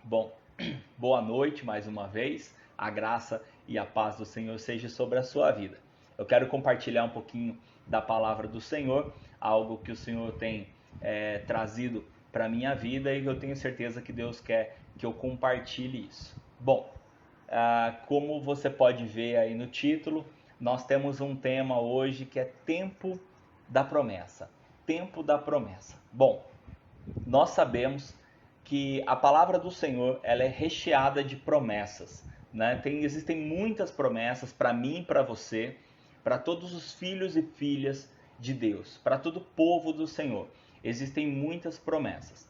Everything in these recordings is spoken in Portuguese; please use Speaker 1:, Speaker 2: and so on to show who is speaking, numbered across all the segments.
Speaker 1: Bom, boa noite mais uma vez. A graça e a paz do Senhor seja sobre a sua vida. Eu quero compartilhar um pouquinho da palavra do Senhor, algo que o Senhor tem trazido para a minha vida e eu tenho certeza que Deus quer que eu compartilhe isso. Bom, como você pode ver aí no título, nós temos um tema hoje que é Tempo da Promessa. Tempo da Promessa. Bom, nós sabemos que a palavra do Senhor ela é recheada de promessas, né? Existem muitas promessas para mim e para você, para todos os filhos e filhas de Deus, para todo o povo do Senhor. Existem muitas promessas.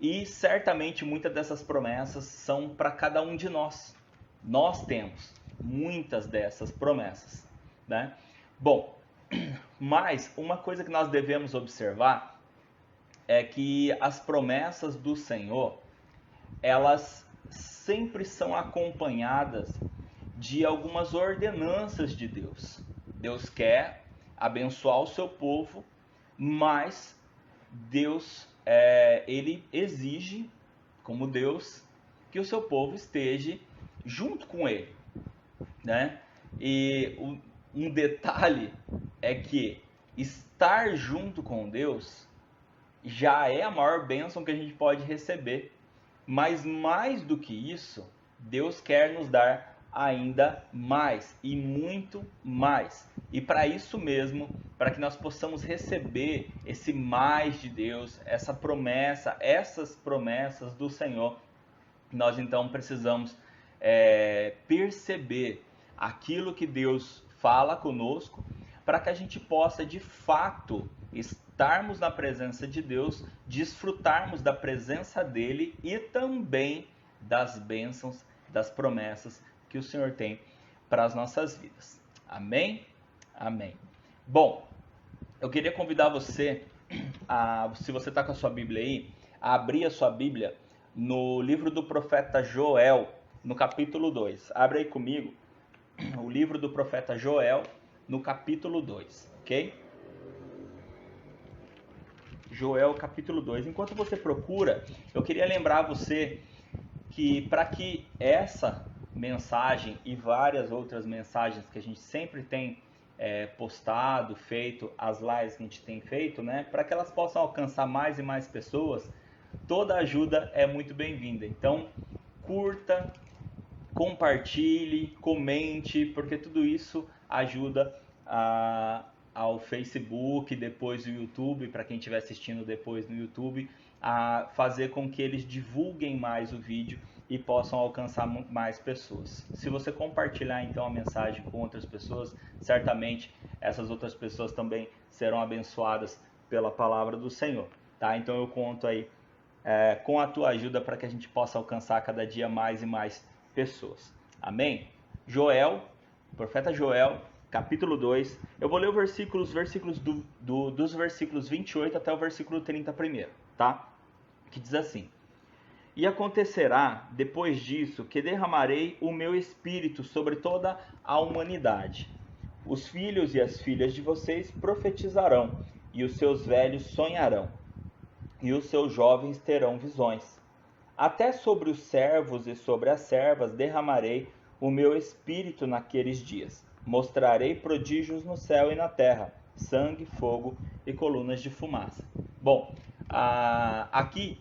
Speaker 1: E certamente muitas dessas promessas são para cada um de nós. Nós temos muitas dessas promessas, né? Bom, mas uma coisa que nós devemos observar é que as promessas do Senhor, elas sempre são acompanhadas de algumas ordenanças de Deus. Deus quer abençoar o seu povo, mas Deus, ele exige, como Deus, que o seu povo esteja junto com ele, né? E um detalhe é que estar junto com Deus já é a maior bênção que a gente pode receber. Mas mais do que isso, Deus quer nos dar ainda mais e muito mais. E para isso mesmo, para que nós possamos receber esse mais de Deus, essa promessa, essas promessas do Senhor, nós então precisamos perceber aquilo que Deus fala conosco, para que a gente possa de fato estarmos na presença de Deus, desfrutarmos da presença dele e também das bênçãos, das promessas que o Senhor tem para as nossas vidas. Amém? Amém. Bom, eu queria convidar você, se você está com a sua Bíblia aí, a abrir a sua Bíblia no livro do profeta Joel, no capítulo 2. Abre aí comigo o livro do profeta Joel, no capítulo 2, ok? Joel, capítulo 2. Enquanto você procura, eu queria lembrar você que para que essa mensagem e várias outras mensagens que a gente sempre tem postado, feito, as lives que a gente tem feito, né, para que elas possam alcançar mais e mais pessoas, toda ajuda é muito bem-vinda. Então, curta, compartilhe, comente, porque tudo isso ajuda ao Facebook, depois o YouTube, para quem estiver assistindo depois no YouTube, a fazer com que eles divulguem mais o vídeo e possam alcançar mais pessoas. Se você compartilhar então a mensagem com outras pessoas, certamente essas outras pessoas também serão abençoadas pela palavra do Senhor, tá? Então eu conto aí com a tua ajuda para que a gente possa alcançar cada dia mais e mais pessoas. Amém? Joel, profeta Joel, capítulo 2. Eu vou ler os versículos dos versículos 28 até o versículo 30 primeiro, tá? Que diz assim: E acontecerá, depois disso, que derramarei o meu espírito sobre toda a humanidade. Os filhos e as filhas de vocês profetizarão, e os seus velhos sonharão, e os seus jovens terão visões. Até sobre os servos e sobre as servas derramarei o meu espírito naqueles dias. Mostrarei prodígios no céu e na terra, sangue, fogo e colunas de fumaça. Bom, aqui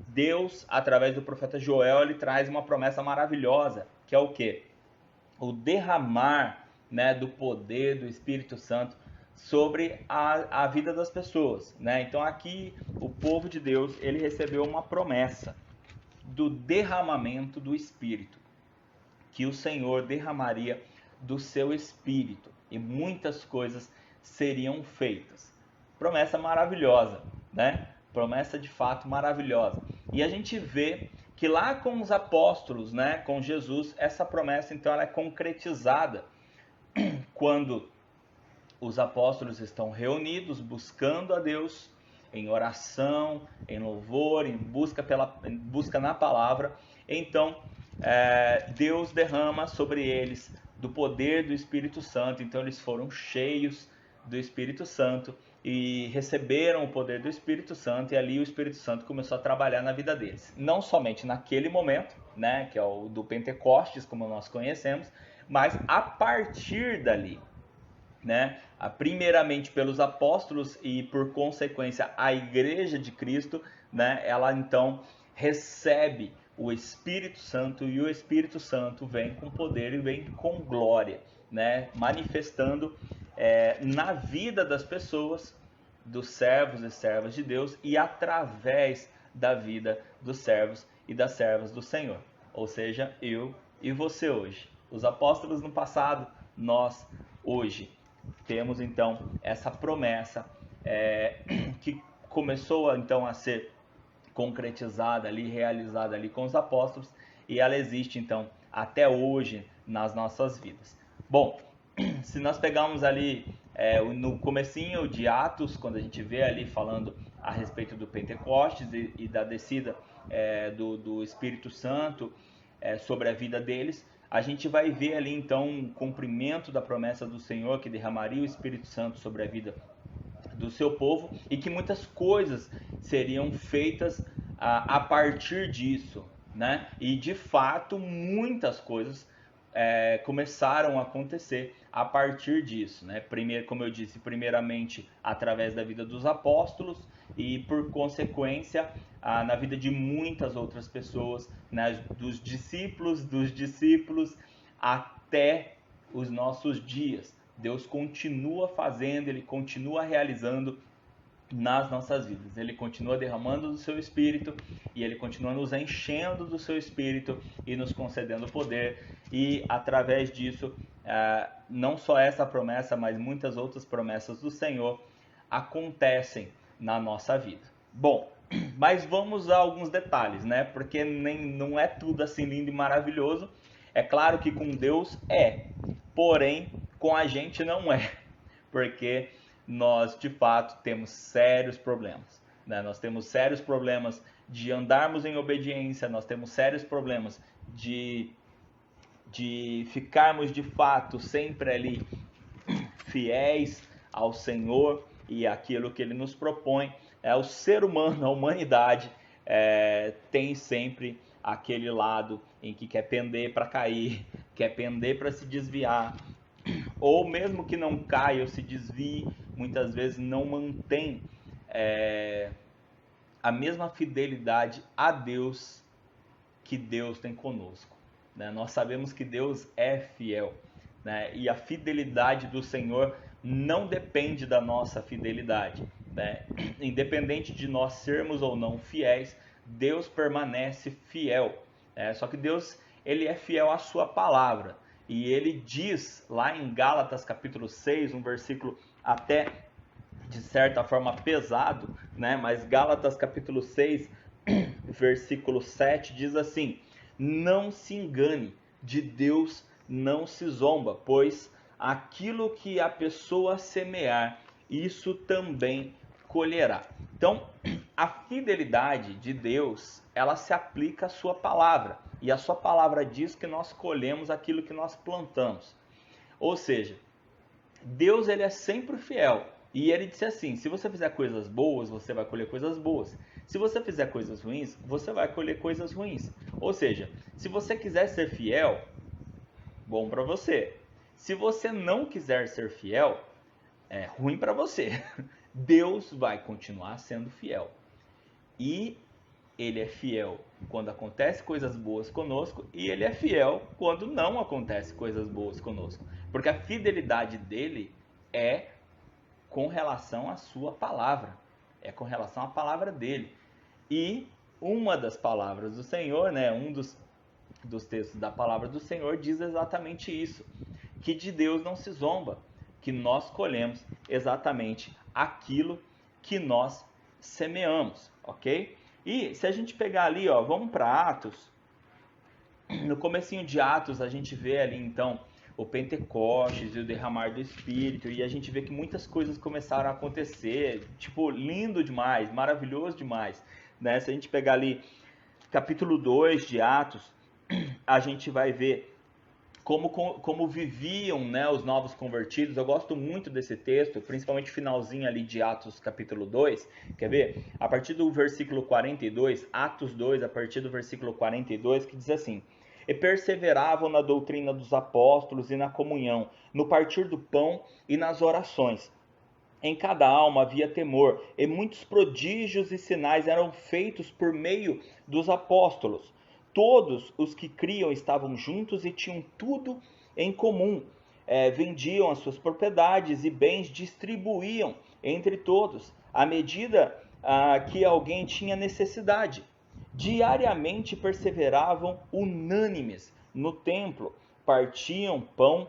Speaker 1: Deus, através do profeta Joel, ele traz uma promessa maravilhosa, que é o quê? O derramar, né, do poder do Espírito Santo sobre a vida das pessoas, né? Então aqui o povo de Deus, ele recebeu uma promessa do derramamento do Espírito, que o Senhor derramaria do seu Espírito e muitas coisas seriam feitas. Promessa maravilhosa, né? Promessa de fato maravilhosa. E a gente vê que lá com os apóstolos, né, com Jesus, essa promessa então ela é concretizada quando os apóstolos estão reunidos buscando a Deus em oração, em louvor, em busca na palavra. Então Deus derrama sobre eles do poder do Espírito Santo. Então eles foram cheios do Espírito Santo e receberam o poder do Espírito Santo, e ali o Espírito Santo começou a trabalhar na vida deles. Não somente naquele momento, né, que é o do Pentecostes, como nós conhecemos, mas a partir dali, né, primeiramente pelos apóstolos e por consequência a Igreja de Cristo, né, ela então recebe o Espírito Santo, e o Espírito Santo vem com poder e vem com glória, né, manifestando na vida das pessoas, dos servos e servas de Deus, e através da vida dos servos e das servas do Senhor. Ou seja, eu e você hoje. Os apóstolos no passado, nós hoje. Temos então essa promessa que começou então a ser concretizada ali, realizada ali com os apóstolos, e ela existe então até hoje nas nossas vidas. Bom, se nós pegarmos ali no comecinho de Atos, quando a gente vê ali falando a respeito do Pentecostes e da descida do Espírito Santo sobre a vida deles, a gente vai ver ali então um cumprimento da promessa do Senhor que derramaria o Espírito Santo sobre a vida do seu povo, e que muitas coisas seriam feitas a partir disso, né? E de fato muitas coisas começaram a acontecer a partir disso, né? Primeiro, como eu disse, primeiramente através da vida dos apóstolos e por consequência na vida de muitas outras pessoas, né? Dos discípulos até os nossos dias. Deus continua fazendo, Ele continua realizando nas nossas vidas. Ele continua derramando do seu Espírito e Ele continua nos enchendo do seu Espírito e nos concedendo poder. E através disso, não só essa promessa, mas muitas outras promessas do Senhor acontecem na nossa vida. Bom, mas vamos a alguns detalhes, né? Porque não é tudo assim lindo e maravilhoso. É claro que com Deus porém com a gente não é, porque nós de fato temos sérios problemas, né? Nós temos sérios problemas de andarmos em obediência, nós temos sérios problemas de ficarmos de fato sempre ali fiéis ao Senhor e àquilo que Ele nos propõe. O ser humano, a humanidade, tem sempre aquele lado em que quer pender para cair, quer pender para se desviar, ou mesmo que não caia ou se desvie, muitas vezes não mantém a mesma fidelidade a Deus que Deus tem conosco, né? Nós sabemos que Deus é fiel, né? E a fidelidade do Senhor não depende da nossa fidelidade, né? Independente de nós sermos ou não fiéis, Deus permanece fiel. Só que Deus, Ele é fiel à sua palavra. E Ele diz lá em Gálatas capítulo 6, um versículo até de certa forma pesado, né? Mas Gálatas capítulo 6, versículo 7 diz assim: não se engane, de Deus não se zomba, pois aquilo que a pessoa semear, isso também colherá. Então, a fidelidade de Deus, ela se aplica à sua palavra, e a sua palavra diz que nós colhemos aquilo que nós plantamos. Ou seja, Deus, ele é sempre fiel, e ele disse assim: se você fizer coisas boas, você vai colher coisas boas. Se você fizer coisas ruins, você vai colher coisas ruins. Ou seja, se você quiser ser fiel, bom para você. Se você não quiser ser fiel, é ruim para você. Deus vai continuar sendo fiel. E Ele é fiel quando acontece coisas boas conosco, e Ele é fiel quando não acontece coisas boas conosco. Porque a fidelidade dele é com relação à sua palavra. É com relação à palavra dele. E uma das palavras do Senhor, né, um dos textos da palavra do Senhor diz exatamente isso, que de Deus não se zomba, que nós colhemos exatamente aquilo que nós semeamos, ok? E se a gente pegar ali, ó, vamos para Atos, no comecinho de Atos a gente vê ali então o Pentecostes e o derramar do Espírito, e a gente vê que muitas coisas começaram a acontecer, tipo, lindo demais, maravilhoso demais, né? Se a gente pegar ali capítulo 2 de Atos, a gente vai ver como viviam, né, os novos convertidos. Eu gosto muito desse texto, principalmente o finalzinho ali de Atos capítulo 2. Quer ver? A partir do versículo 42, Atos 2, a partir do versículo 42, que diz assim: E perseveravam na doutrina dos apóstolos e na comunhão, no partir do pão e nas orações. Em cada alma havia temor, e muitos prodígios e sinais eram feitos por meio dos apóstolos. Todos os que criam estavam juntos e tinham tudo em comum. Vendiam as suas propriedades e bens, distribuíam entre todos, à medida que alguém tinha necessidade. Diariamente perseveravam unânimes no templo, partiam pão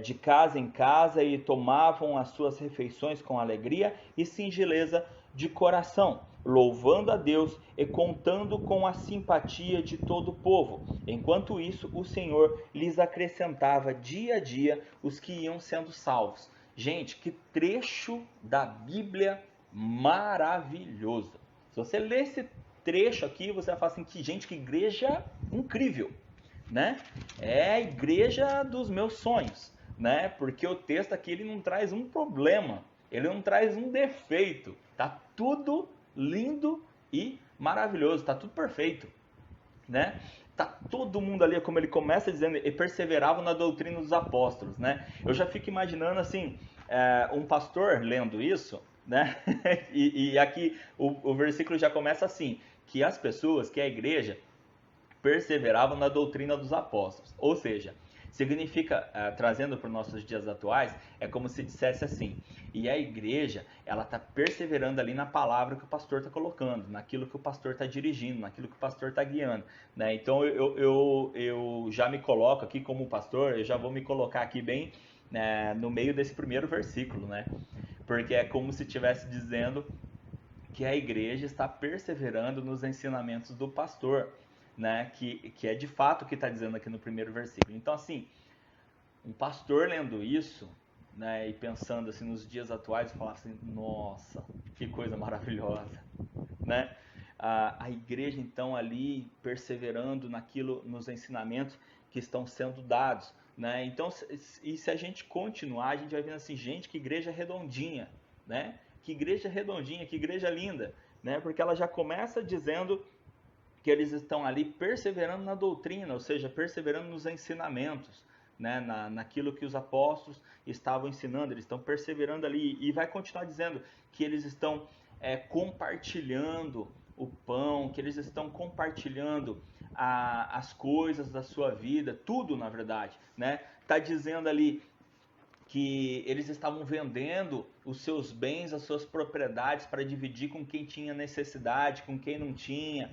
Speaker 1: de casa em casa e tomavam as suas refeições com alegria e singeleza de coração, louvando a Deus e contando com a simpatia de todo o povo. Enquanto isso, o Senhor lhes acrescentava dia a dia os que iam sendo salvos. Gente, que trecho da Bíblia maravilhoso! Se você ler esse trecho aqui, você vai falar assim, que gente, que igreja incrível! Né? É a igreja dos meus sonhos, né? Porque o texto aqui ele não traz um problema, ele não traz um defeito, tá tudo lindo e maravilhoso, tá tudo perfeito, né? Tá todo mundo ali, como ele começa dizendo, e perseveravam na doutrina dos apóstolos, né? Eu já fico imaginando assim, um pastor lendo isso, né? e aqui o versículo já começa assim, que as pessoas, que a igreja perseveravam na doutrina dos apóstolos. Ou seja, significa, trazendo para os nossos dias atuais, é como se dissesse assim, e a igreja, ela está perseverando ali na palavra que o pastor está colocando, naquilo que o pastor está dirigindo, naquilo que o pastor está guiando. Né? Então eu já me coloco aqui como pastor, eu já vou me colocar aqui bem no meio desse primeiro versículo, né? Porque é como se estivesse dizendo que a igreja está perseverando nos ensinamentos do pastor, né? Que é de fato o que está dizendo aqui no primeiro versículo. Então, assim, um pastor lendo isso, né, e pensando assim nos dias atuais, falar assim, nossa, que coisa maravilhosa, né? A igreja então ali perseverando naquilo, nos ensinamentos que estão sendo dados, né? Então, e se a gente continuar, a gente vai vendo assim, gente, que igreja redondinha, né? Que igreja redondinha, que igreja linda, né? Porque ela já começa dizendo que eles estão ali perseverando na doutrina, ou seja, perseverando nos ensinamentos, né, naquilo que os apóstolos estavam ensinando, eles estão perseverando ali e vai continuar dizendo que eles estão compartilhando o pão, que eles estão compartilhando as coisas da sua vida, tudo na verdade, né? Tá dizendo ali que eles estavam vendendo os seus bens, as suas propriedades para dividir com quem tinha necessidade, com quem não tinha,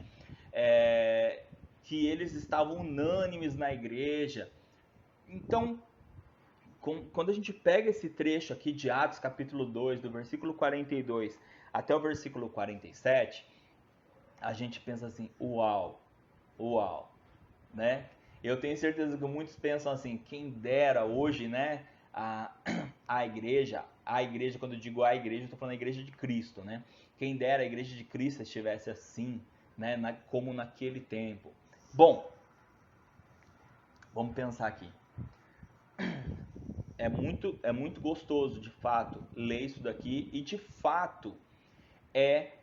Speaker 1: que eles estavam unânimes na igreja. Então, quando a gente pega esse trecho aqui de Atos capítulo 2, do versículo 42 até o versículo 47, a gente pensa assim, uau, uau, né? Eu tenho certeza que muitos pensam assim, quem dera hoje, né, a igreja, quando eu digo a igreja, eu estou falando a igreja de Cristo, né? Quem dera a igreja de Cristo estivesse assim, né, como naquele tempo. Bom, vamos pensar aqui. É muito gostoso, de fato, ler isso daqui e, de fato, é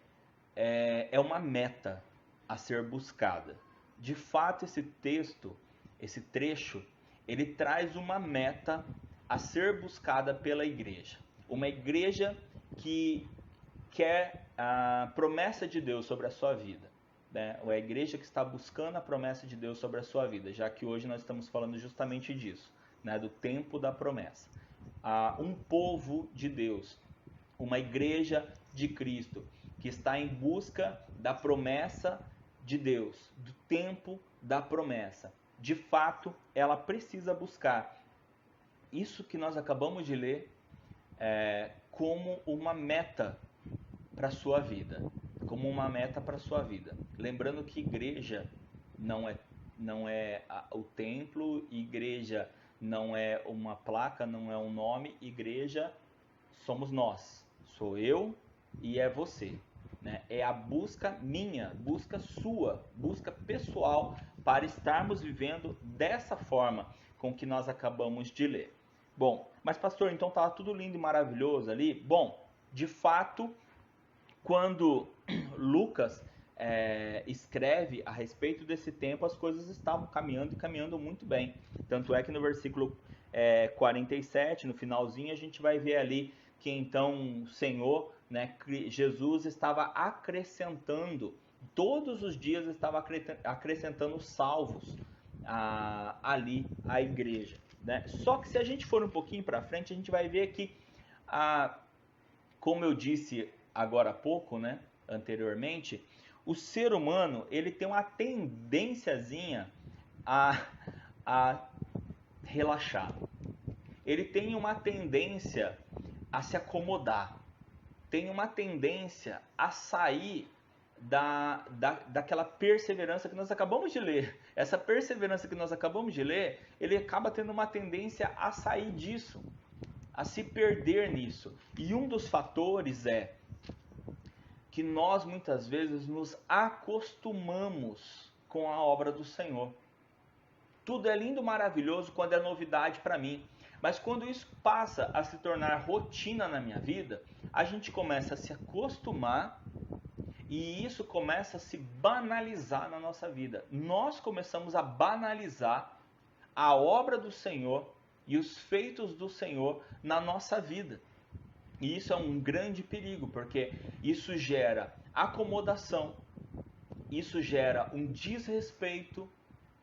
Speaker 1: uma meta a ser buscada. De fato, esse texto, esse trecho, ele traz uma meta a ser buscada pela igreja. Uma igreja que quer a promessa de Deus sobre a sua vida. Né? Ou é a igreja que está buscando a promessa de Deus sobre a sua vida, já que hoje nós estamos falando justamente disso, né? Do tempo da promessa. Um povo de Deus, uma igreja de Cristo, que está em busca da promessa de Deus, do tempo da promessa. De fato, ela precisa buscar isso que nós acabamos de ler como uma meta para a sua vida, como uma meta para a sua vida. Lembrando que igreja não é o templo, igreja não é uma placa, não é um nome, igreja somos nós, sou eu e é você, né? É a busca minha, busca sua, busca pessoal para estarmos vivendo dessa forma com que nós acabamos de ler. Bom, mas pastor, então estava tudo lindo e maravilhoso ali? Bom, de fato, quando Lucas escreve a respeito desse tempo, as coisas estavam caminhando e caminhando muito bem. Tanto é que no versículo 47, no finalzinho, a gente vai ver ali que então o Senhor, né, Jesus estava acrescentando, todos os dias estava acrescentando salvos ali à igreja, né? Só que se a gente for um pouquinho para frente, a gente vai ver que, como eu disse agora há pouco, né, anteriormente, o ser humano ele tem uma tendênciazinha a relaxar. Ele tem uma tendência a se acomodar. Tem uma tendência a sair daquela perseverança que nós acabamos de ler. Essa perseverança que nós acabamos de ler, ele acaba tendo uma tendência a sair disso, a se perder nisso. E um dos fatores é que nós muitas vezes nos acostumamos com a obra do Senhor. Tudo é lindo, maravilhoso quando é novidade para mim. Mas quando isso passa a se tornar rotina na minha vida, a gente começa a se acostumar e isso começa a se banalizar na nossa vida. Nós começamos a banalizar a obra do Senhor e os feitos do Senhor na nossa vida. E isso é um grande perigo, porque isso gera acomodação, isso gera um desrespeito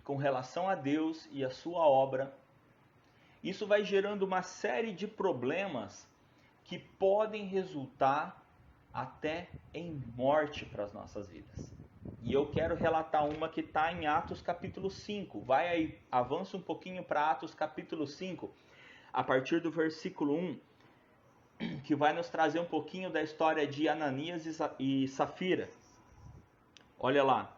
Speaker 1: com relação a Deus e a sua obra. Isso vai gerando uma série de problemas que podem resultar até em morte para as nossas vidas. E eu quero relatar uma que está em Atos capítulo 5. Vai aí, avança um pouquinho para Atos capítulo 5, a partir do versículo 1, que vai nos trazer um pouquinho da história de Ananias e Safira. Olha lá,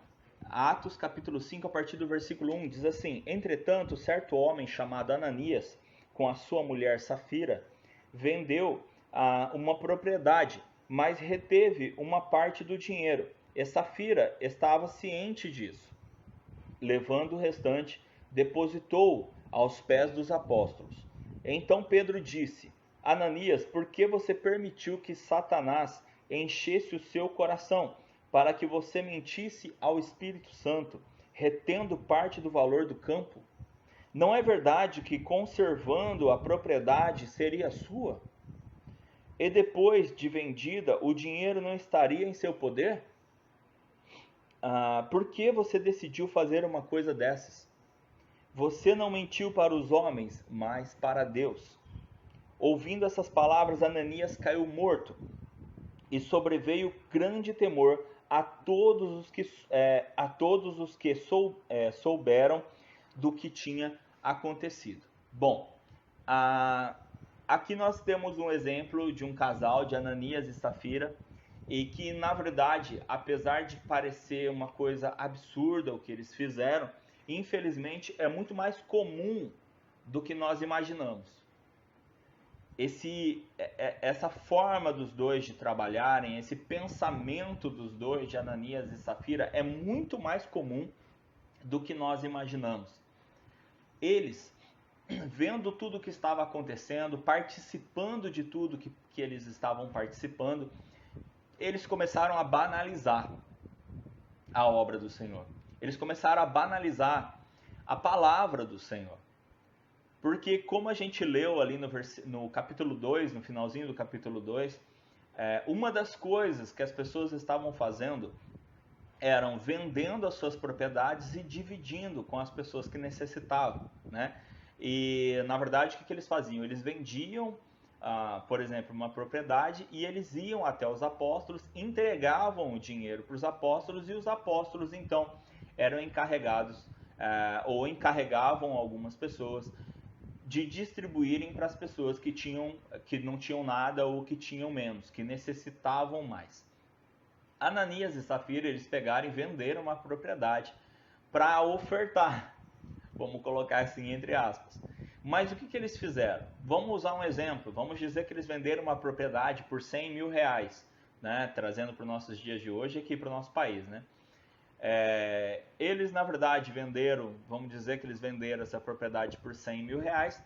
Speaker 1: Atos capítulo 5, a partir do versículo 1, diz assim: Entretanto, certo homem chamado Ananias, com a sua mulher Safira, vendeu uma propriedade, mas reteve uma parte do dinheiro. E Safira estava ciente disso. Levando o restante, depositou aos pés dos apóstolos. Então Pedro disse: Ananias, por que você permitiu que Satanás enchesse o seu coração, para que você mentisse ao Espírito Santo, retendo parte do valor do campo? Não é verdade que, conservando a propriedade, seria sua? E depois de vendida, o dinheiro não estaria em seu poder? Por que você decidiu fazer uma coisa dessas? Você não mentiu para os homens, mas para Deus. Ouvindo essas palavras, Ananias caiu morto, e sobreveio grande temor a todos os que souberam do que tinha acontecido. Bom, aqui nós temos um exemplo de um casal de Ananias e Safira, e que na verdade, apesar de parecer uma coisa absurda o que eles fizeram, infelizmente é muito mais comum do que nós imaginamos. Essa forma dos dois de trabalharem, esse pensamento dos dois, de Ananias e Safira, é muito mais comum do que nós imaginamos. Eles, vendo tudo o que estava acontecendo, participando de tudo que eles estavam participando, eles começaram a banalizar a obra do Senhor. Eles começaram a banalizar a palavra do Senhor. Porque, como a gente leu ali no capítulo 2, no finalzinho do capítulo 2, uma das coisas que as pessoas estavam fazendo eram vendendo as suas propriedades e dividindo com as pessoas que necessitavam, né? E, na verdade, o que eles faziam? Eles vendiam, por exemplo, uma propriedade e eles iam até os apóstolos, entregavam o dinheiro para os apóstolos e os apóstolos, então, eram encarregados ou encarregavam algumas pessoas de distribuírem para as pessoas que não tinham nada ou que tinham menos, que necessitavam mais. Ananias e Safira, eles pegaram e venderam uma propriedade para ofertar, vamos colocar assim entre aspas. Mas o que eles fizeram? Vamos usar um exemplo, vamos dizer que eles venderam uma propriedade por 100 mil reais. né, trazendo para os nossos dias de hoje aqui para o nosso país, né? Eles, na verdade, venderam, vamos dizer que eles venderam essa propriedade por 100 mil reais,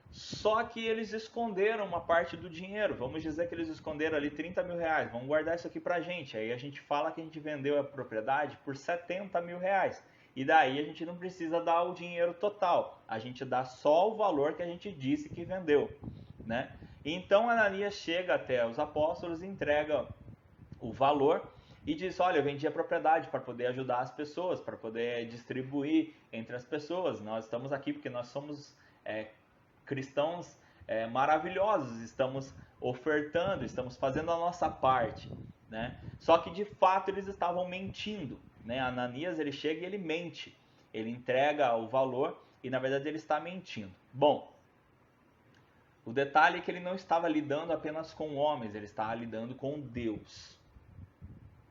Speaker 1: só que eles esconderam uma parte do dinheiro. Vamos dizer que eles esconderam ali 30 mil reais. Vamos guardar isso aqui pra gente. Aí a gente fala que a gente vendeu a propriedade por 70 mil reais. E daí a gente não precisa dar o dinheiro total. A gente dá só o valor que a gente disse que vendeu, né? Então Ananias chega até os apóstolos, entrega o valor e diz: olha, eu vendi a propriedade para poder ajudar as pessoas, para poder distribuir entre as pessoas. Nós estamos aqui porque nós somos cristãos maravilhosos, estamos ofertando, estamos fazendo a nossa parte, né? Só que de fato eles estavam mentindo, né? Ananias, ele chega e ele mente, ele entrega o valor e na verdade ele está mentindo. Bom, o detalhe é que ele não estava lidando apenas com homens, ele estava lidando com Deus.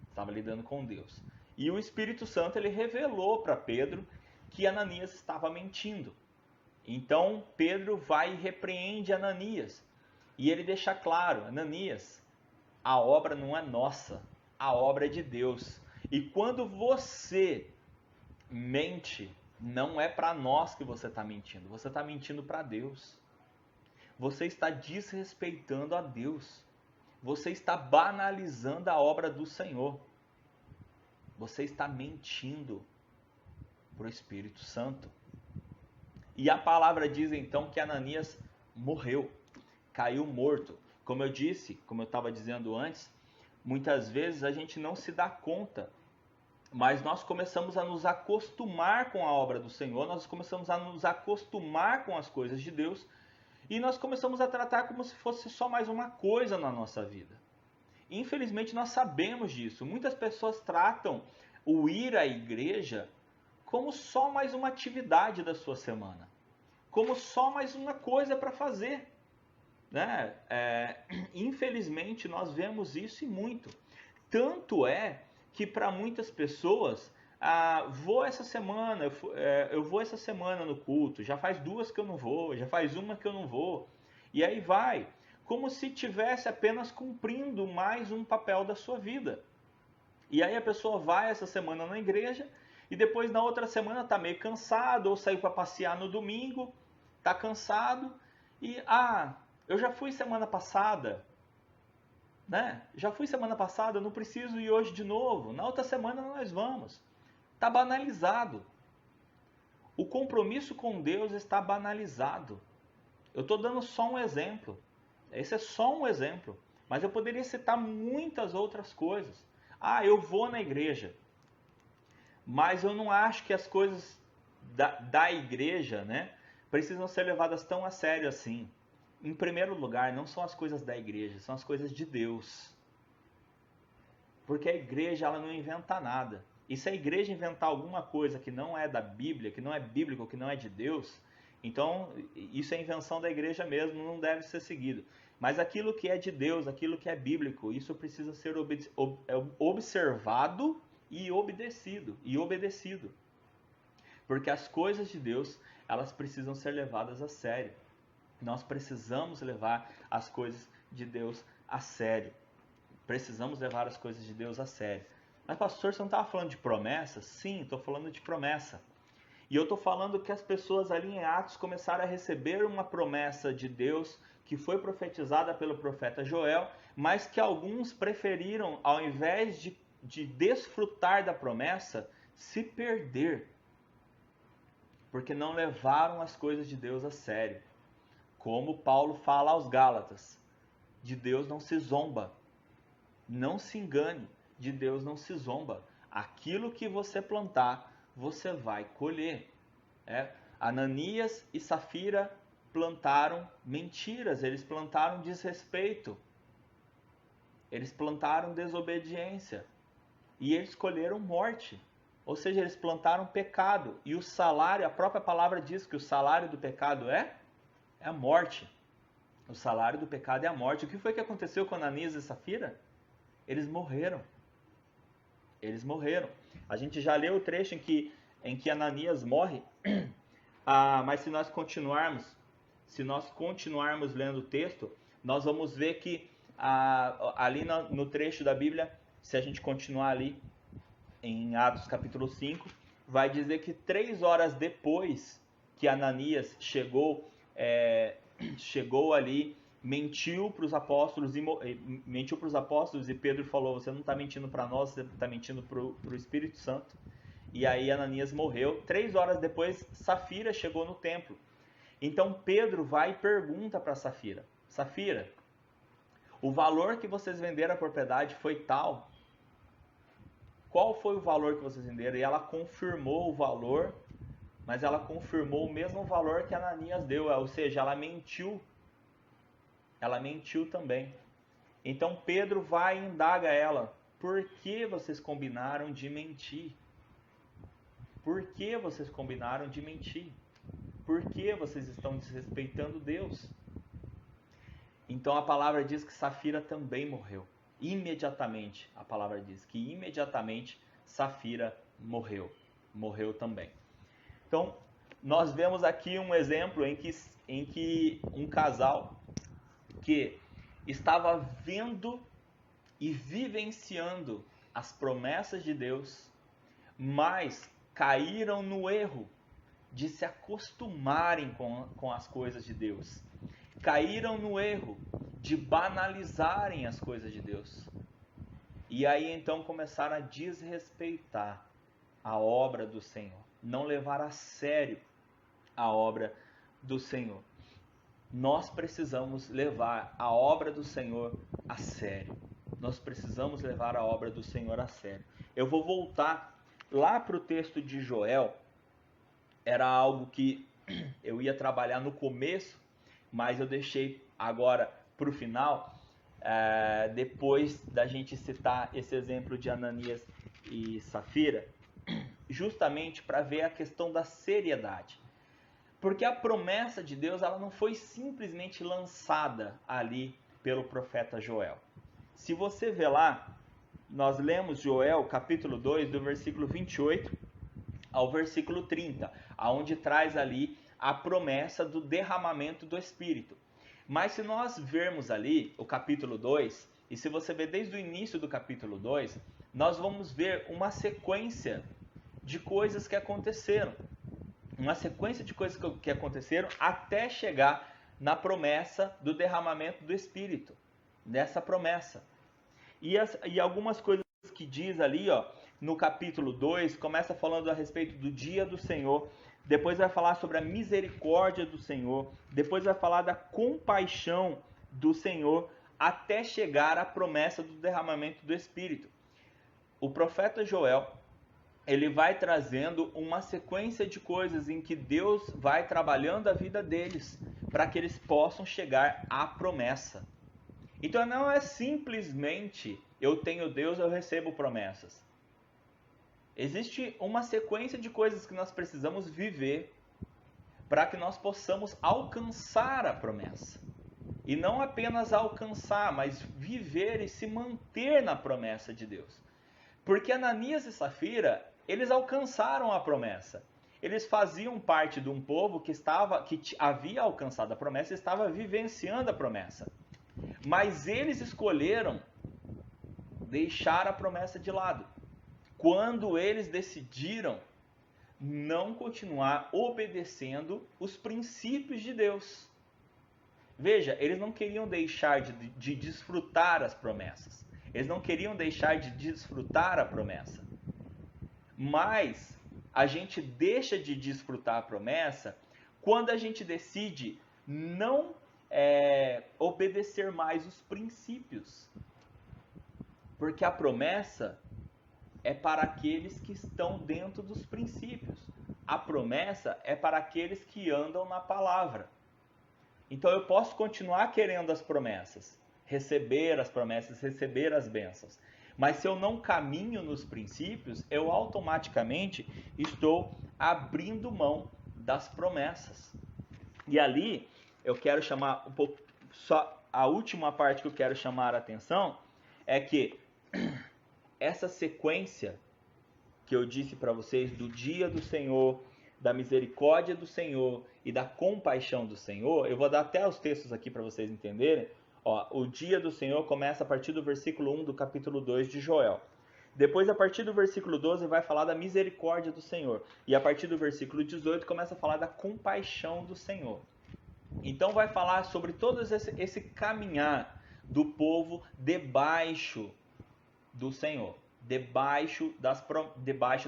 Speaker 1: Estava lidando com Deus. E o Espírito Santo, ele revelou para Pedro que Ananias estava mentindo. Então Pedro vai e repreende Ananias. E ele deixa claro: Ananias, a obra não é nossa, a obra é de Deus. E quando você mente, não é para nós que você está mentindo, você está mentindo para Deus. Você está desrespeitando a Deus. Você está banalizando a obra do Senhor. Você está mentindo para o Espírito Santo. E a palavra diz então que Ananias morreu, caiu morto. Como eu disse, como eu estava dizendo antes, muitas vezes a gente não se dá conta, mas nós começamos a nos acostumar com a obra do Senhor, nós começamos a nos acostumar com as coisas de Deus, e nós começamos a tratar como se fosse só mais uma coisa na nossa vida. Infelizmente nós sabemos disso. Muitas pessoas tratam o ir à igreja como só mais uma atividade da sua semana, como só mais uma coisa para fazer, né? Infelizmente nós vemos isso e muito. Tanto é que para muitas pessoas, vou essa semana, eu vou essa semana no culto, já faz 2 que eu não vou, já faz uma que eu não vou, e aí vai, como se tivesse apenas cumprindo mais um papel da sua vida. E aí a pessoa vai essa semana na igreja e depois na outra semana está meio cansado, ou saiu para passear no domingo, está cansado e eu já fui semana passada, né? Já fui semana passada, não preciso ir hoje de novo. Na outra semana nós vamos. Está banalizado. O compromisso com Deus está banalizado. Eu estou dando só um exemplo. Esse é só um exemplo. Mas eu poderia citar muitas outras coisas. Eu vou na igreja. Mas eu não acho que as coisas da igreja, né, precisam ser levadas tão a sério assim. Em primeiro lugar, não são as coisas da igreja, são as coisas de Deus. Porque a igreja, ela não inventa nada. E se a igreja inventar alguma coisa que não é da Bíblia, que não é bíblico, que não é de Deus, então isso é invenção da igreja mesmo, não deve ser seguido. Mas aquilo que é de Deus, aquilo que é bíblico, isso precisa ser observado e obedecido. Porque as coisas de Deus, elas precisam ser levadas a sério. Nós precisamos levar as coisas de Deus a sério. Precisamos levar as coisas de Deus a sério. Mas pastor, você não estava falando de promessa? Sim, estou falando de promessa. E eu estou falando que as pessoas ali em Atos começaram a receber uma promessa de Deus que foi profetizada pelo profeta Joel, mas que alguns preferiram, ao invés de desfrutar da promessa, se perder. Porque não levaram as coisas de Deus a sério. Como Paulo fala aos Gálatas, de Deus não se zomba. Não se engane, de Deus não se zomba. Aquilo que você plantar, você vai colher. Ananias e Safira plantaram mentiras, eles plantaram desrespeito, eles plantaram desobediência e eles colheram morte. Ou seja, eles plantaram pecado e o salário, a própria palavra diz que o salário do pecado é a morte. O salário do pecado é a morte. O que foi que aconteceu com Ananias e Safira? Eles morreram. Eles morreram. A gente já leu o trecho em que Ananias morre, mas se nós continuarmos lendo o texto, nós vamos ver que ali no trecho da Bíblia, se a gente continuar ali em Atos capítulo 5, vai dizer que 3 horas depois que Ananias chegou ali, mentiu para os apóstolos e Pedro falou: você não está mentindo para nós, você está mentindo para o Espírito Santo. E aí Ananias morreu. 3 horas depois, Safira chegou no templo. Então Pedro vai e pergunta para Safira: Safira, o valor que vocês venderam a propriedade foi tal? Qual foi o valor que vocês venderam? E ela confirmou o valor, mas ela confirmou o mesmo valor que Ananias deu, ou seja, ela mentiu. Ela mentiu também. Então Pedro vai e indaga ela: por que vocês combinaram de mentir? Por que vocês combinaram de mentir? Por que vocês estão desrespeitando Deus? Então a palavra diz que Safira também morreu. Imediatamente, a palavra diz que imediatamente Safira morreu. Morreu também. Então, nós vemos aqui um exemplo em que um casal que estava vendo e vivenciando as promessas de Deus, mas caíram no erro de se acostumarem com as coisas de Deus. Caíram no erro de banalizarem as coisas de Deus. E aí então começaram a desrespeitar a obra do Senhor, não levar a sério a obra do Senhor. Nós precisamos levar a obra do Senhor a sério. Nós precisamos levar a obra do Senhor a sério. Eu vou voltar lá para o texto de Joel. Era algo que eu ia trabalhar no começo, mas eu deixei agora para o final, depois da gente citar esse exemplo de Ananias e Safira, justamente para ver a questão da seriedade. Porque a promessa de Deus, ela não foi simplesmente lançada ali pelo profeta Joel. Se você ver lá, nós lemos Joel capítulo 2, do versículo 28 ao versículo 30, aonde traz ali a promessa do derramamento do Espírito. Mas se nós vermos ali o capítulo 2, e se você ver desde o início do capítulo 2, nós vamos ver uma sequência de coisas que aconteceram. Uma sequência de coisas que aconteceram até chegar na promessa do derramamento do Espírito. Nessa promessa. E algumas coisas que diz ali, no capítulo 2, começa falando a respeito do dia do Senhor, depois vai falar sobre a misericórdia do Senhor, depois vai falar da compaixão do Senhor, até chegar à promessa do derramamento do Espírito. O profeta Joel, ele vai trazendo uma sequência de coisas em que Deus vai trabalhando a vida deles, para que eles possam chegar à promessa. Então não é simplesmente eu tenho Deus, eu recebo promessas. Existe uma sequência de coisas que nós precisamos viver para que nós possamos alcançar a promessa. E não apenas alcançar, mas viver e se manter na promessa de Deus. Porque Ananias e Safira, eles alcançaram a promessa. Eles faziam parte de um povo que havia alcançado a promessa e estava vivenciando a promessa. Mas eles escolheram deixar a promessa de lado. Quando eles decidiram não continuar obedecendo os princípios de Deus. Veja, eles não queriam deixar de desfrutar as promessas. Eles não queriam deixar de desfrutar a promessa. Mas a gente deixa de desfrutar a promessa quando a gente decide não obedecer mais os princípios. Porque a promessa é para aqueles que estão dentro dos princípios. A promessa é para aqueles que andam na palavra. Então eu posso continuar querendo as promessas, receber as promessas, receber as bênçãos. Mas se eu não caminho nos princípios, eu automaticamente estou abrindo mão das promessas. E ali eu quero chamar um pouco, só a última parte que eu quero chamar a atenção é que essa sequência que eu disse para vocês do dia do Senhor, da misericórdia do Senhor e da compaixão do Senhor, eu vou dar até os textos aqui para vocês entenderem. Ó, o dia do Senhor começa a partir do versículo 1 do capítulo 2 de Joel. Depois, a partir do versículo 12, vai falar da misericórdia do Senhor. E a partir do versículo 18, começa a falar da compaixão do Senhor. Então, vai falar sobre todo esse caminhar do povo debaixo do Senhor, debaixo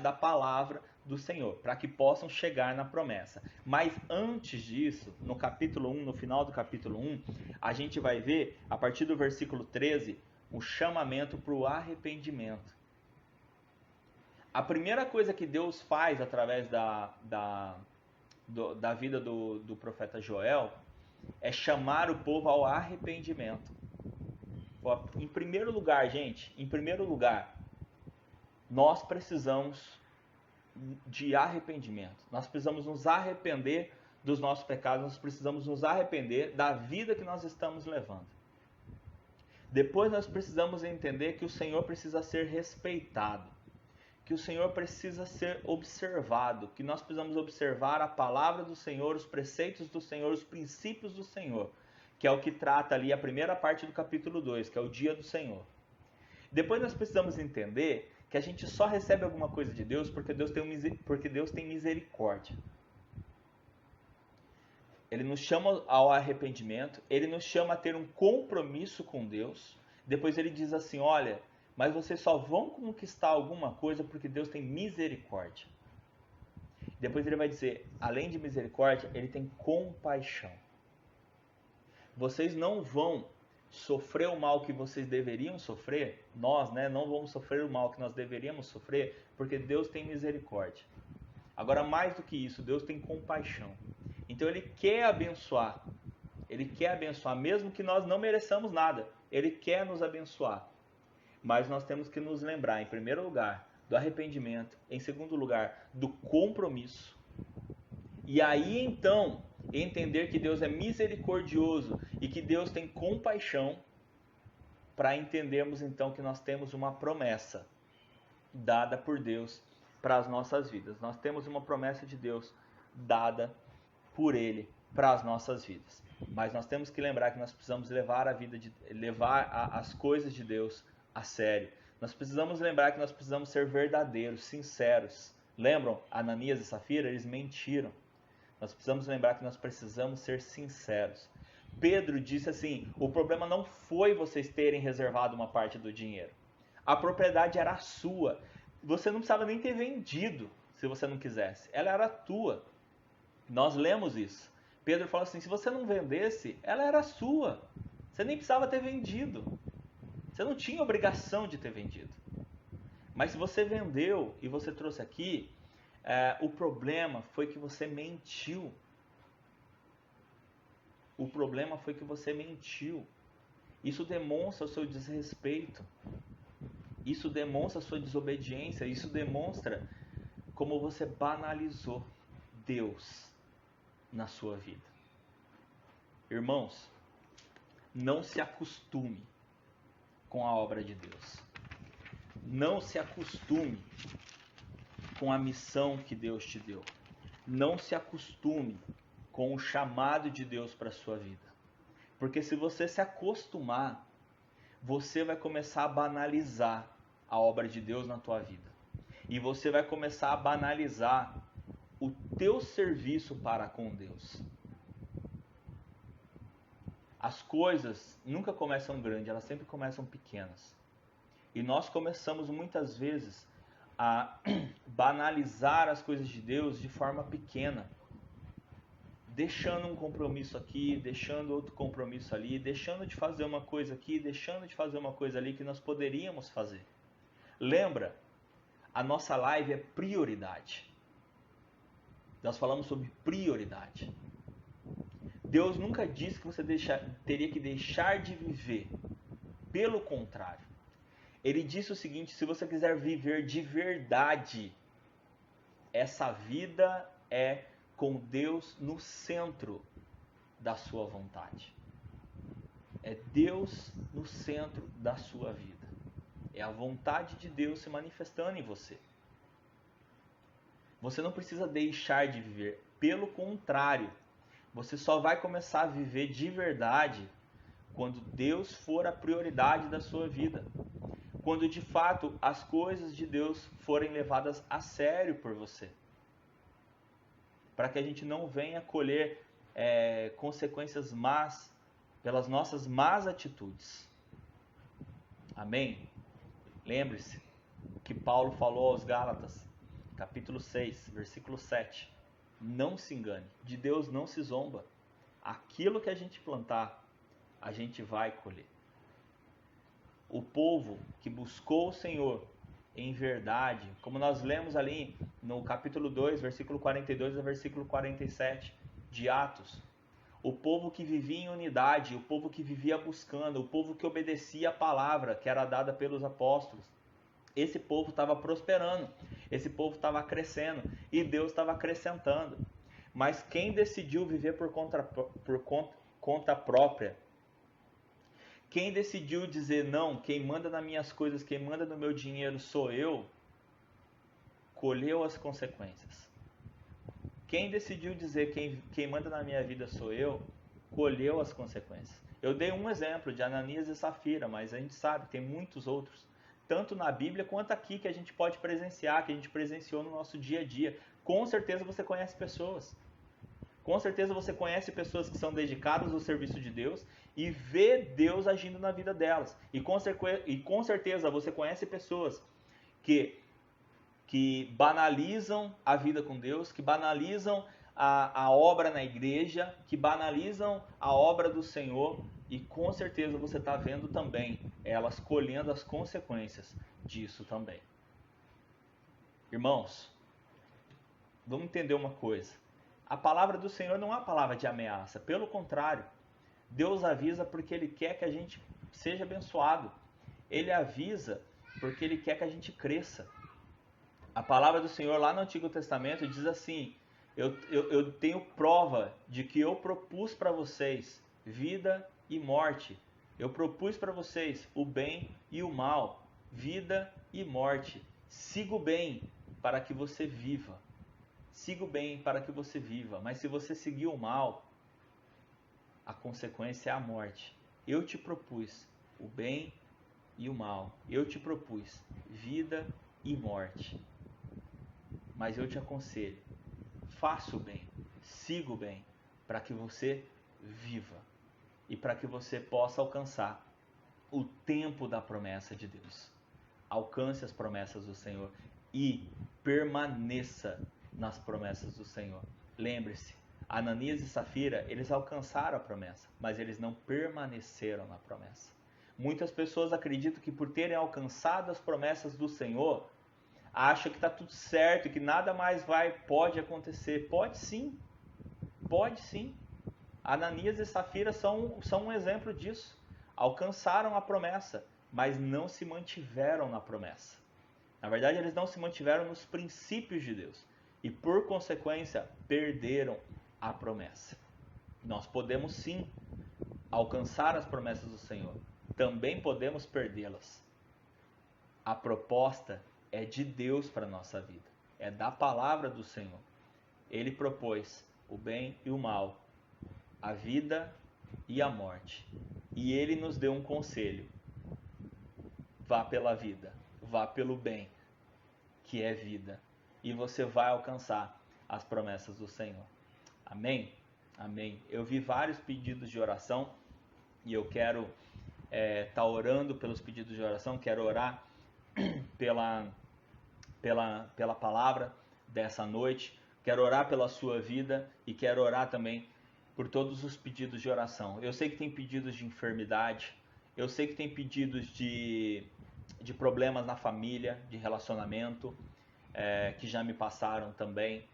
Speaker 1: da palavra do Senhor, para que possam chegar na promessa. Mas antes disso, no capítulo 1, no final do capítulo 1, a gente vai ver, a partir do versículo 13, o chamamento para o arrependimento. A primeira coisa que Deus faz através da vida do profeta Joel é chamar o povo ao arrependimento. Em primeiro lugar, gente, nós precisamos de arrependimento. Nós precisamos nos arrepender dos nossos pecados, nós precisamos nos arrepender da vida que nós estamos levando. Depois nós precisamos entender que o Senhor precisa ser respeitado, que o Senhor precisa ser observado, que nós precisamos observar a palavra do Senhor, os preceitos do Senhor, os princípios do Senhor, que é o que trata ali a primeira parte do capítulo 2, que é o dia do Senhor. Depois nós precisamos entender que a gente só recebe alguma coisa de Deus porque Deus tem misericórdia. Ele nos chama ao arrependimento, ele nos chama a ter um compromisso com Deus. Depois ele diz assim, olha, mas vocês só vão conquistar alguma coisa porque Deus tem misericórdia. Depois ele vai dizer, além de misericórdia, ele tem compaixão. Vocês não vão sofrer o mal que vocês deveriam sofrer, nós, não vamos sofrer o mal que nós deveríamos sofrer, porque Deus tem misericórdia. Agora, mais do que isso, Deus tem compaixão. Então ele quer abençoar, mesmo que nós não mereçamos nada, ele quer nos abençoar. Mas nós temos que nos lembrar, em primeiro lugar, do arrependimento, em segundo lugar, do compromisso. E aí então, entender que Deus é misericordioso e que Deus tem compaixão, para entendermos então que nós temos uma promessa dada por Deus para as nossas vidas. Nós temos uma promessa de Deus dada por Ele para as nossas vidas. Mas nós temos que lembrar que nós precisamos levar as coisas de Deus a sério. Nós precisamos lembrar que nós precisamos ser verdadeiros, sinceros. Lembram? Ananias e Safira, eles mentiram. Nós precisamos lembrar que nós precisamos ser sinceros. Pedro disse assim, o problema não foi vocês terem reservado uma parte do dinheiro. A propriedade era sua. Você não precisava nem ter vendido se você não quisesse. Ela era tua. Nós lemos isso. Pedro falou assim, se você não vendesse, ela era sua. Você nem precisava ter vendido. Você não tinha obrigação de ter vendido. Mas se você vendeu e você trouxe aqui, o problema foi que você mentiu. O problema foi que você mentiu. Isso demonstra o seu desrespeito. Isso demonstra a sua desobediência. Isso demonstra como você banalizou Deus na sua vida. Irmãos, não se acostume com a obra de Deus. Não se acostume com a missão que Deus te deu. Não se acostume com o chamado de Deus para a sua vida. Porque se você se acostumar, você vai começar a banalizar a obra de Deus na tua vida. E você vai começar a banalizar o teu serviço para com Deus. As coisas nunca começam grandes, elas sempre começam pequenas. E nós começamos muitas vezes a banalizar as coisas de Deus de forma pequena. Deixando um compromisso aqui, deixando outro compromisso ali, deixando de fazer uma coisa aqui, deixando de fazer uma coisa ali que nós poderíamos fazer. Lembra, a nossa live é prioridade. Nós falamos sobre prioridade. Deus nunca disse que você teria que deixar de viver. Pelo contrário. Ele disse o seguinte, se você quiser viver de verdade, essa vida é com Deus no centro da sua vontade. É Deus no centro da sua vida. É a vontade de Deus se manifestando em você. Você não precisa deixar de viver. Pelo contrário, você só vai começar a viver de verdade quando Deus for a prioridade da sua vida, quando de fato as coisas de Deus forem levadas a sério por você, para que a gente não venha colher consequências más pelas nossas más atitudes. Amém? Lembre-se que Paulo falou aos Gálatas, capítulo 6, versículo 7. Não se engane, de Deus não se zomba. Aquilo que a gente plantar, a gente vai colher. O povo que buscou o Senhor em verdade, como nós lemos ali no capítulo 2, versículo 42 a versículo 47 de Atos, o povo que vivia em unidade, o povo que vivia buscando, o povo que obedecia a palavra que era dada pelos apóstolos, esse povo estava prosperando, esse povo estava crescendo e Deus estava acrescentando. Mas quem decidiu viver por conta própria, quem decidiu dizer não, quem manda nas minhas coisas, quem manda no meu dinheiro sou eu, colheu as consequências. Quem decidiu dizer quem manda na minha vida sou eu, colheu as consequências. Eu dei um exemplo de Ananias e Safira, mas a gente sabe, tem muitos outros. Tanto na Bíblia quanto aqui que a gente pode presenciar, que a gente presenciou no nosso dia a dia. Com certeza você conhece pessoas. Com certeza você conhece pessoas que são dedicadas ao serviço de Deus e vê Deus agindo na vida delas. E com certeza você conhece pessoas que banalizam a vida com Deus, que banalizam a obra na igreja, que banalizam a obra do Senhor, e com certeza você está vendo também elas colhendo as consequências disso também. Irmãos, vamos entender uma coisa. A palavra do Senhor não é uma palavra de ameaça, pelo contrário, Deus avisa porque Ele quer que a gente seja abençoado. Ele avisa porque Ele quer que a gente cresça. A palavra do Senhor lá no Antigo Testamento diz assim: eu tenho prova de que eu propus para vocês vida e morte. Eu propus para vocês o bem e o mal, vida e morte. Siga o bem para que você viva. Siga o bem para que você viva. Mas se você seguir o mal, a consequência é a morte. Eu te propus o bem e o mal. Eu te propus vida e morte. Mas eu te aconselho, faça o bem, siga o bem, para que você viva e para que você possa alcançar o tempo da promessa de Deus. Alcance as promessas do Senhor e permaneça nas promessas do Senhor. Lembre-se, Ananias e Safira, eles alcançaram a promessa, mas eles não permaneceram na promessa. Muitas pessoas acreditam que por terem alcançado as promessas do Senhor, acha que está tudo certo, que nada mais pode acontecer. Pode sim, pode sim. Ananias e Safira são um exemplo disso. Alcançaram a promessa, mas não se mantiveram na promessa. Na verdade, eles não se mantiveram nos princípios de Deus e, por consequência, perderam a promessa. Nós podemos sim alcançar as promessas do Senhor, também podemos perdê-las. A proposta é de Deus para a nossa vida, é da palavra do Senhor. Ele propôs o bem e o mal, a vida e a morte. E Ele nos deu um conselho: vá pela vida, vá pelo bem, que é vida, e você vai alcançar as promessas do Senhor. Amém? Amém. Eu vi vários pedidos de oração e eu quero estar orando pelos pedidos de oração, quero orar pela palavra dessa noite, quero orar pela sua vida e quero orar também por todos os pedidos de oração. Eu sei que tem pedidos de enfermidade, eu sei que tem pedidos de problemas na família, de relacionamento, que já me passaram também.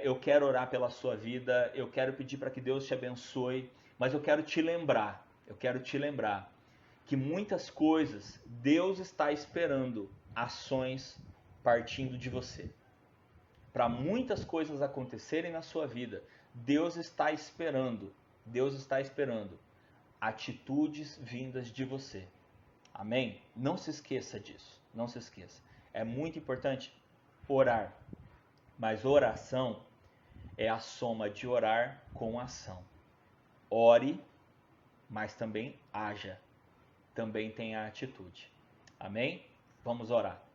Speaker 1: Eu quero orar pela sua vida, eu quero pedir para que Deus te abençoe, mas eu quero te lembrar que muitas coisas Deus está esperando ações partindo de você. Para muitas coisas acontecerem na sua vida, Deus está esperando atitudes vindas de você. Amém? Não se esqueça disso, não se esqueça. É muito importante orar, mas oração é a soma de orar com ação. Ore mas também haja, também tenha atitude. Amém? Vamos orar.